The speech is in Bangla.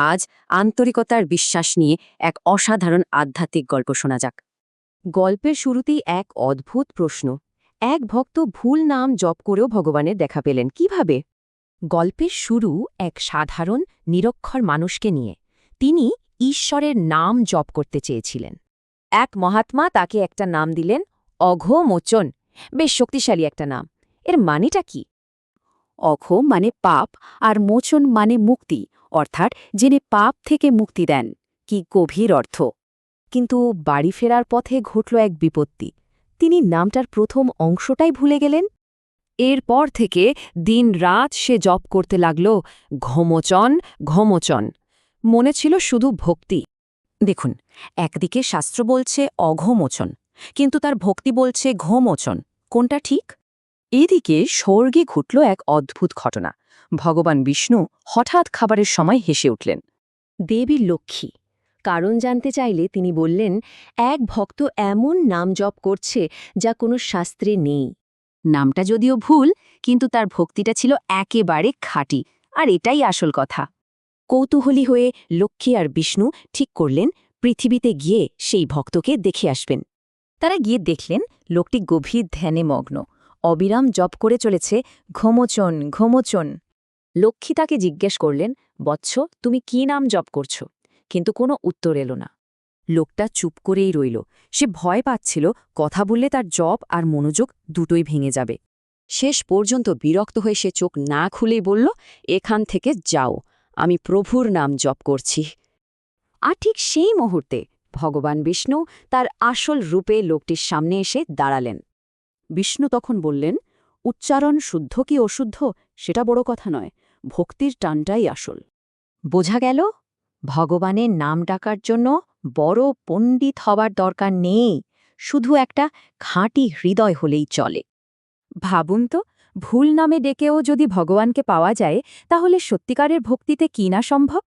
আজ আন্তরিকতার বিশ্বাস নিয়ে এক অসাধারণ আধ্যাত্মিক গল্প শোনা যাক। গল্পের শুরুতেই এক অদ্ভুত প্রশ্ন। এক ভক্ত ভুল নাম জপ করেও ভগবানের দেখা পেলেন কিভাবে? গল্পের শুরু এক সাধারণ নিরক্ষর মানুষকে নিয়ে। তিনি ঈশ্বরের নাম জপ করতে চেয়েছিলেন। এক মহাত্মা তাকে একটা নাম দিলেন অঘোমোচন। বেশ শক্তিশালী একটা নাম। এর মানেটা কি? অঘ মানে পাপ আর মোচন মানে মুক্তি, অর্থাৎ যিনি পাপ থেকে মুক্তি দেন। কি গভীর অর্থ! কিন্তু বাড়ি ফেরার পথে ঘটল এক বিপত্তি। তিনি নামটার প্রথম অংশটাই ভুলে গেলেন। এরপর থেকে দিন-রাত সে জপ করতে লাগল ঘোমোচন ঘোমোচন। মনে ছিল শুধু ভক্তি। দেখুন, একদিকে শাস্ত্র বলছে অঘোমোচন, কিন্তু তার ভক্তি বলছে ঘোমোচন। কোনটা ঠিক? এদিকে স্বর্গে ঘটল এক অদ্ভুত ঘটনা। ভগবান বিষ্ণু হঠাৎ খাবারের সময় হেসে উঠলেন। দেবী লক্ষ্মী কারণ জানতে চাইলে তিনি বললেন, এক ভক্ত এমন নাম জপ করছে যা কোনো শাস্ত্রে নেই। নামটা যদিও ভুল, কিন্তু তার ভক্তিটা ছিল একেবারে খাঁটি, আর এটাই আসল কথা। কৌতূহলী হয়ে লক্ষ্মী আর বিষ্ণু ঠিক করলেন পৃথিবীতে গিয়ে সেই ভক্তকে দেখে আসবেন। তারা গিয়ে দেখলেন লোকটি গভীর ধ্যানে মগ্ন, অবিরাম জপ করে চলেছে ঘোমোচন ঘোমোচন। লক্ষ্মী তাকে জিজ্ঞেস করলেন, বৎস, তুমি কি নাম জপ করছ? কিন্তু কোনো উত্তর এলো না। লোকটা চুপ করেই রইল। সে ভয় পাচ্ছিল কথা বললে তার জপ আর মনোযোগ দুটোই ভেঙে যাবে। শেষ পর্যন্ত বিরক্ত হয়ে সে চোখ না খুলেই বলল, এখান থেকে যাও, আমি প্রভুর নাম জপ করছি। আর ঠিক সেই মুহূর্তে ভগবান বিষ্ণু তার আসল রূপে লোকটির সামনে এসে দাঁড়ালেন। বিষ্ণু তখন বললেন, উচ্চারণ শুদ্ধ কি অশুদ্ধ সেটা বড় কথা নয়, ভক্তির টানটাই আসল। বোঝা গেল, ভগবানের নাম ডাকার জন্য বড় পণ্ডিত হবার দরকার নেই, শুধু একটা খাঁটি হৃদয় হলেই চলে। ভাবুন তো, ভুল নামে ডেকেও যদি ভগবানকে পাওয়া যায়, তাহলে সত্যিকারের ভক্তিতে কি না সম্ভব?